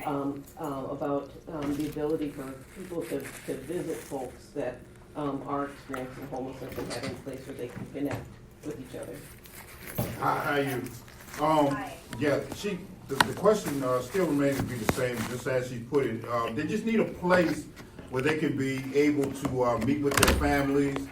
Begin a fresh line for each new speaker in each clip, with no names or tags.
about the ability for people to visit folks that are experiencing homelessness and having a place where they can connect with each other.
Hi, how are you? Yeah, the question still remains to be the same, just as she put it. They just need a place where they can be able to meet with their families,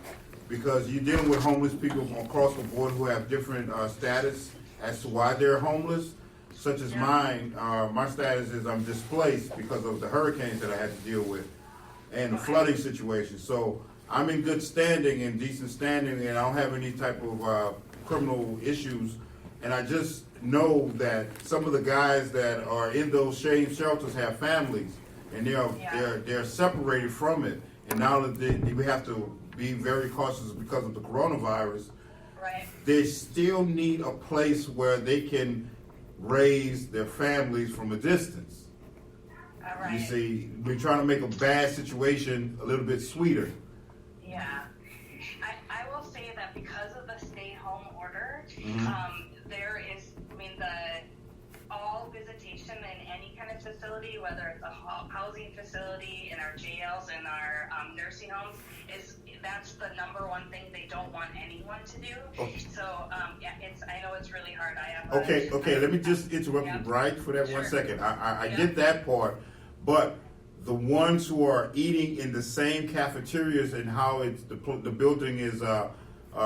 because you're dealing with homeless people across the board who have different status as to why they're homeless, such as mine. My status is I'm displaced because of the hurricanes that I had to deal with and the flooding situation. So I'm in good standing and decent standing, and I don't have any type of criminal issues. And I just know that some of the guys that are in those shade shelters have families, and they're separated from it. And now that we have to be very cautious because of the coronavirus,
right.
They still need a place where they can raise their families from a distance.
All right.
You see, we're trying to make a bad situation a little bit sweeter.
Yeah. I will say that because of the stay-home order, there is, all visitation in any kind of facility, whether it's a housing facility, in our jails, in our nursing homes, that's the number one thing they don't want anyone to do. Okay. So, I know it's really hard.
Okay, let me just interrupt you right for that 1 second. I get that part, but the ones who are eating in the same cafeterias and how the building is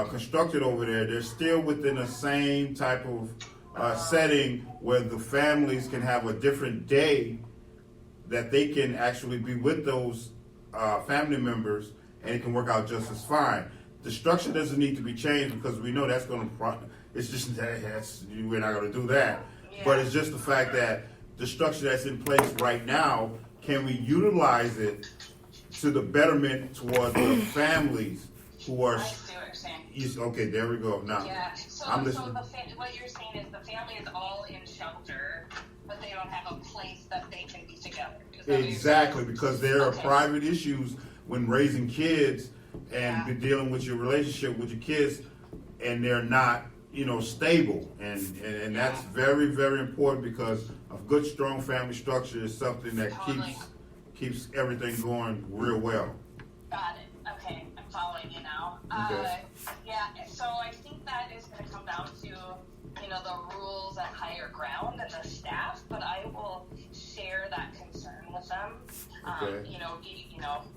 constructed over there, they're still within the same type of setting where the families can have a different day that they can actually be with those family members, and it can work out just as fine. The structure doesn't need to be changed because we know that's going to. It's just we're not going to do that. Yeah. But it's just the fact that the structure that's in place right now, can we utilize it to the betterment towards the families who are.
I see what you're saying.
Okay, there we go. Now,
yeah. So what you're saying is the family is all in shelter, but they don't have a place that they can be together.
Exactly, because there are private issues when raising kids and dealing with your relationship with your kids, and they're not, stable, and that's very, very important, because a good, strong family structure is something that keeps everything going real well.
Got it. Okay, I'm following you now.
Okay.
So I think that is going to come down to, the rules at higher ground and the staff, but I will share that concern with them.
Okay.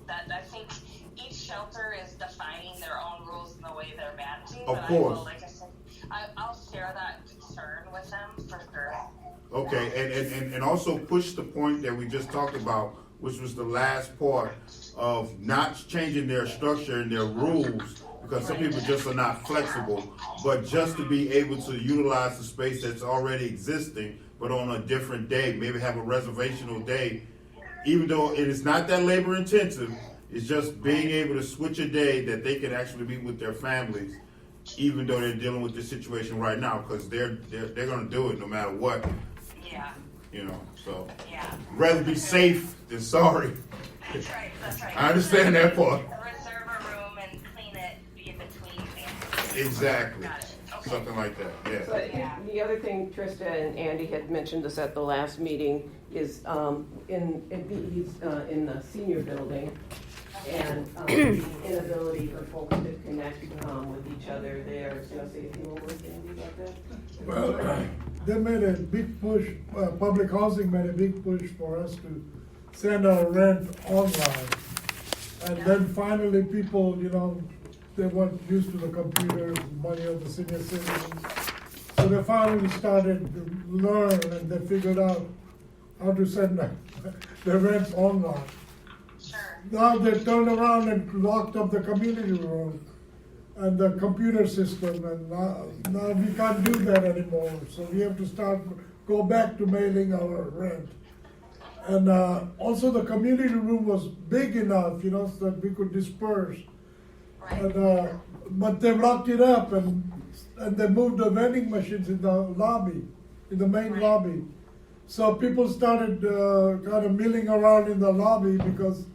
That I think each shelter is defining their own rules and the way they're managing.
Of course.
Like I said, I'll share that concern with them for sure.
Okay, and also push the point that we just talked about, which was the last part of not changing their structure and their rules, because some people just are not flexible, but just to be able to utilize the space that's already existing, but on a different day, maybe have a reservational day, even though it is not that labor intensive. It's just being able to switch a day that they can actually be with their families, even though they're dealing with this situation right now, because they're going to do it no matter what.
Yeah.
So
rather
be safe than sorry.
That's right.
I understand that part.
Reserve a room and clean it in between families.
Exactly.
Got it. Okay.
Something like that. Yeah.
So the other thing, Trista and Andy had mentioned this at the last meeting, is in the senior building, and the inability for folks to connect with each other there. So you want to say a few more words, Andy, about that?
Well, they made a big push, public housing made a big push for us to send our rent online. And then finally people, they weren't used to the computers, money of the senior citizens. So they finally started to learn, and they figured out how to send their rent online.
Sure.
Now they turned around and locked up the community room and the computer system, and now we can't do that anymore. So we have to go back to mailing our rent. And also the community room was big enough, so that we could disperse.
Right.
And, but they locked it up, and they moved the vending machines in the lobby, in the main lobby. So people started kind of milling around in the lobby because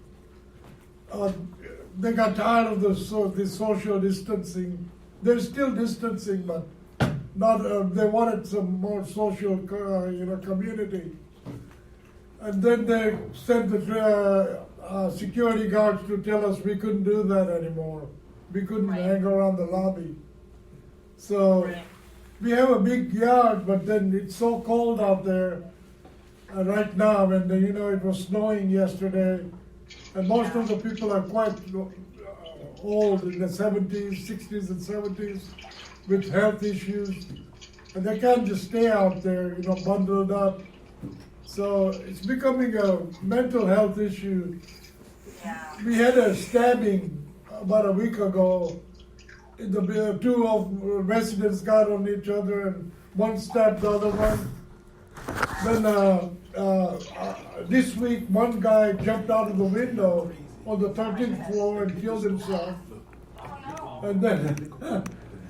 they got tired of the social distancing. They're still distancing, but not. They wanted some more social, community. And then they sent the security guards to tell us we couldn't do that anymore. We couldn't
Right.
hang around the lobby. So
Right.
we have a big yard, but then it's so cold out there right now. And it was snowing yesterday, and most of the people are quite old, in the 70s, 60s, and 70s, with health issues, and they can't just stay out there, bundled up. So it's becoming a mental health issue.
Yeah.
We had a stabbing about a week ago. Two of residents got on each other, and one stabbed the other one. Then this week, one guy jumped out of the window on the 13th floor and killed himself.
Oh, no.
And then,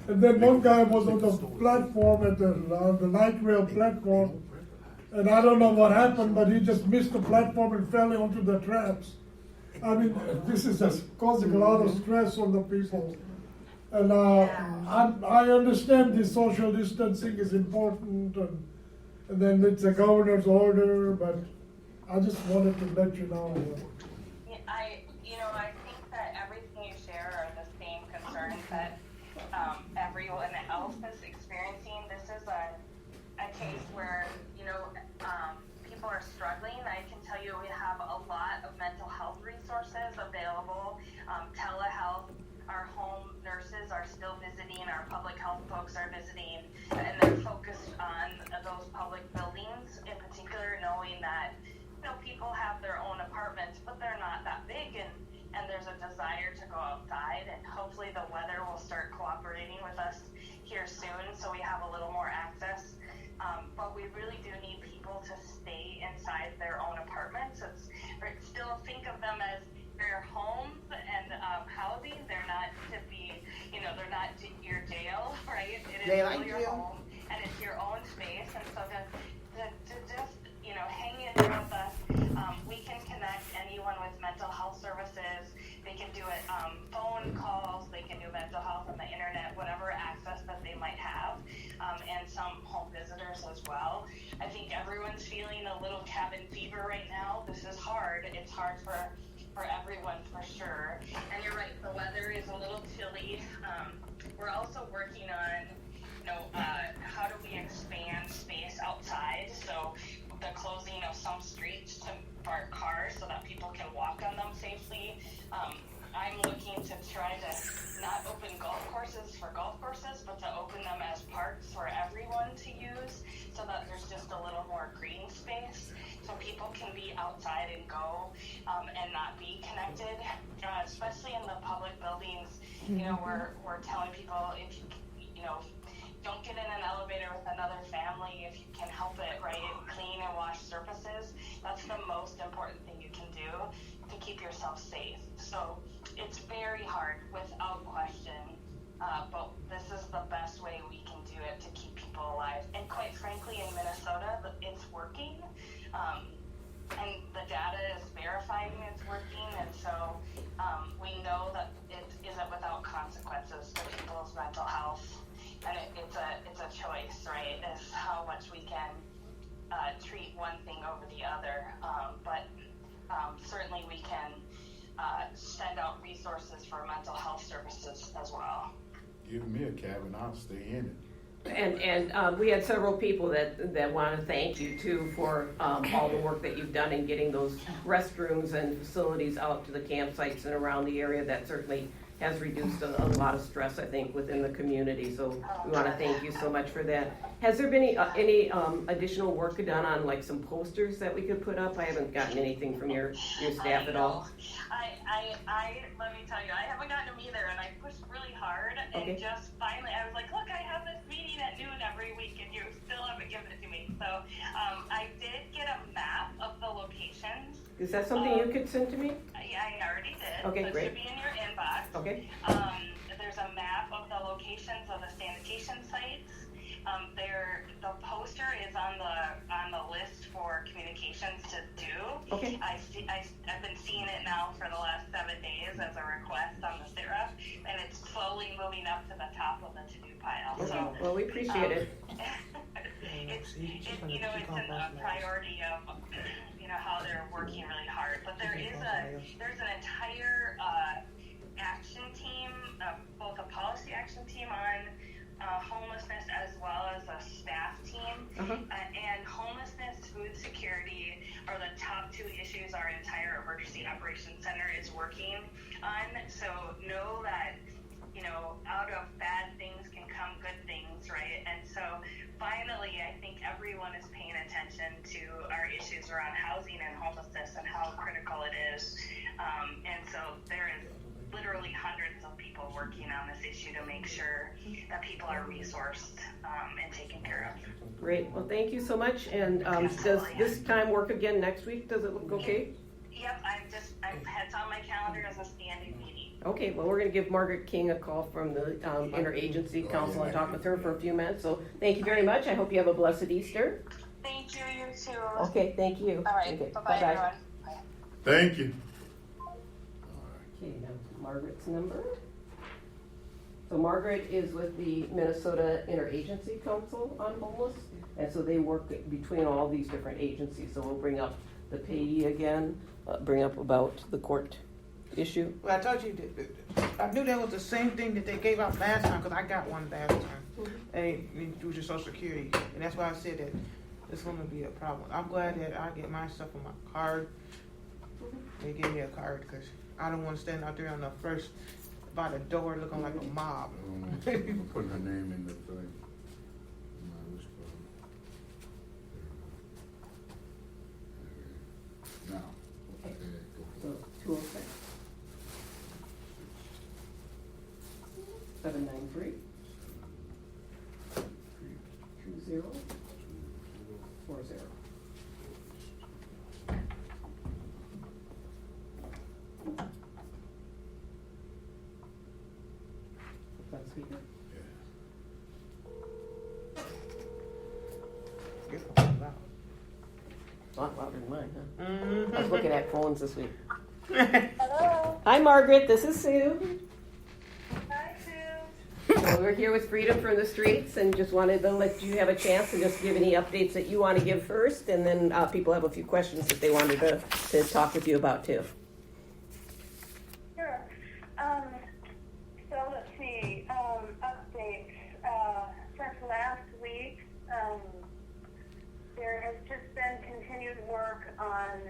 and then one guy was on the platform at the light rail platform, and I don't know what happened, but he just missed the platform and fell onto the tracks. I mean, this is just causing a lot of stress on the people. And I understand the social distancing is important, and then it's a governor's order, but I just wanted to let you know.
Yeah, I think that everything you share are the same concerns that everyone else is experiencing. This is a case where, people are struggling. I can tell you we have a lot of mental health resources available. Telehealth, our home nurses are still visiting, our public health folks are visiting, and they're focused on those public buildings in particular, knowing that people have their own apartments, but they're not that big, and there's a desire to go outside, and hopefully the weather will start cooperating with us here soon, so we have a little more access. But we really do need people to stay inside their own apartments. Still think of them as their homes and housing. They're not to be, they're not your jail, right? It is still your home, and it's your own space. And so to just, hang in there with us. We can connect anyone with mental health services. They can do it phone calls. They can do mental health on the internet, whatever access that they might have, and some home visitors as well. I think everyone's feeling a little cabin fever right now. This is hard. It's hard for everyone for sure. And you're right, the weather is a little chilly. We're also working on, how do we expand space outside? So the closing of some streets to park cars so that people can walk on them safely. I'm looking to try to not open golf courses for golf courses, but to open them as parks for everyone to use, so that there's just a little more green space, so people can be outside and go, and not be connected, especially in the public buildings. We're telling people, if you don't get in an elevator with another family if you can help it, right? Clean and wash surfaces. That's the most important thing you can do to keep yourself safe. So it's very hard, without question, but this is the best way we can do it to keep people alive. And quite frankly, in Minnesota, it's working. And the data is verifying it's working, and so we know that it isn't without consequences to people's mental health. And it's a choice, right? Is how much we can treat one thing over the other. But certainly we can send out resources for mental health services as well.
Give me a cabin, I'll stay in it.
And we had several people that want to thank you too for all the work that you've done in getting those restrooms and facilities out to the campsites and around the area. That certainly has reduced a lot of stress, I think, within the community. So we want to thank you so much for that. Has there been any additional work done on like some posters that we could put up? I haven't gotten anything from your staff at all.
I let me tell you, I haven't gotten them either, and I pushed really hard, and just finally, I was like, look, I have this meeting at noon every week, and you still haven't given it to me. So I did get a map of the locations.
Is that something you could send to me?
I already did.
Okay,
so
great.
It should be in your inbox.
Okay.
There's a map of the locations of the sanitation sites. The poster is on the list for communications to do.
Okay.
I've been seeing it now for the last 7 days as a request on the SITREP, and it's slowly moving up to the top of the to-do pile.
Okay.
So,
Well, we appreciate it.
it's a priority of there's an entire action team, both a policy action team on homelessness as well as a staff team. And homelessness, food security are the top two issues our entire emergency operations center is working on. So know that, you know, out of bad things can come good things, right? And so finally, I think everyone is paying attention to our issues around housing and homelessness and how critical it is. And so there is literally hundreds of people working on this issue to make sure that people are resourced and taken care of.
Great. Well, thank you so much. And does this time work again next week? Does it look okay?
Yep, it's on my calendar as a standing meeting.
Okay, well, we're going to give Margaret King a call from the Interagency Council and talk with her for a few minutes. So thank you very much. I hope you have a blessed Easter.
Thank you, you too.
Okay, thank you.
All right,
Okay,
bye-bye, everyone. Bye.
Thank you.
Okay, now Margaret's number. So Margaret is with the Minnesota Interagency Council on Homeless, and so they work between all these different agencies. So we'll bring up the payee again, bring up about the court issue.
Well, I told you, I knew that was the same thing that they gave out last time, because I got one last time, and through your Social Security, and that's why I said that it's going to be a problem. I'm glad that I get my stuff on my card. They gave me a card, because I don't want to stand out there on the first, by the door looking like a mob.
I'm putting her name in the thing. Now.
Okay.
Go
So
for it.
206 793 2040. That speaker?
Your phone's loud.
A lot louder than mine, huh?
Mm-hmm.
I was looking at phones this week.
Hello.
Hi, Margaret. This is Sue.
Hi, Sue.
So we're here with Freedom from the Streets, and just wanted to let you have a chance to just give any updates that you want to give first, and then people have a few questions that they wanted to talk with you about too.
Sure. So let's see, updates. Since last week, there has just been continued work on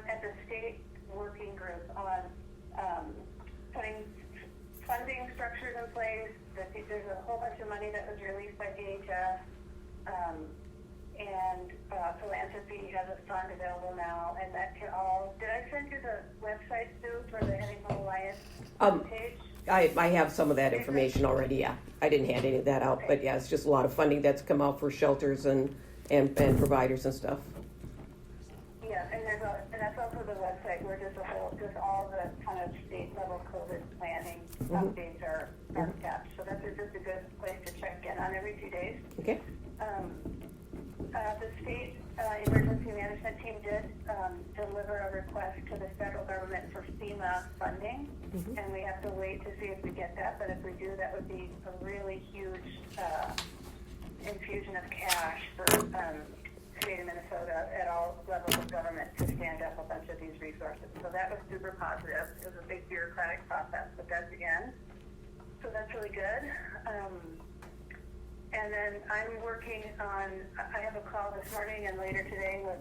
at the state working group on putting funding structures in place. There's a whole bunch of money that was released by DHS, and philanthropy has a fund available now, and that can all. Did I send you the website, Sue, for the Heading Home Alliance page?
I have some of that information already, yeah. I didn't hand any of that out, but yeah, it's just a lot of funding that's come out for shelters and providers and stuff.
Yeah, and that's also the website where just all the kind of state level COVID planning updates are kept. So that's just a good place to check in on every 2 days.
Okay.
The state emergency management team did deliver a request to the federal government for FEMA funding, and we have to wait to see if we get that. But if we do, that would be a really huge infusion of cash for state of Minnesota at all levels of government to stand up a bunch of these resources. So that was super positive. It was a big bureaucratic process, but that's the end. So that's really good. And then I'm working on, I have a call this morning and later today with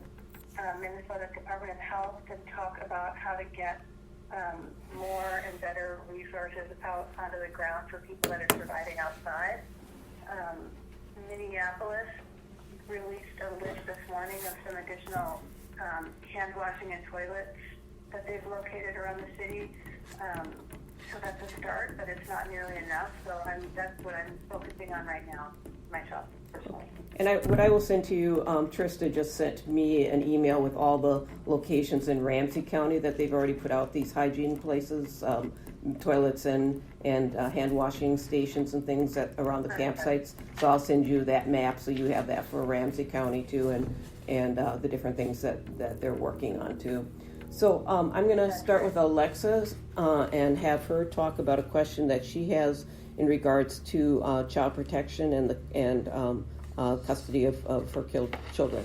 Minnesota Department of Health to talk about how to get more and better resources out onto the ground for people that are surviving outside. Minneapolis released a list this morning of some additional hand washing and toilets that they've located around the city. So that's a start, but it's not nearly enough. So that's what I'm focusing on right now, myself personally.
And what I will send to you, Trista just sent me an email with all the locations in Ramsey County that they've already put out these hygiene places, toilets and hand washing stations and things that around the campsites. So I'll send you that map so you have that for Ramsey County too, and the different things that they're working on too. So I'm going to start with Alexa and have her talk about a question that she has in regards to child protection and custody of her killed children.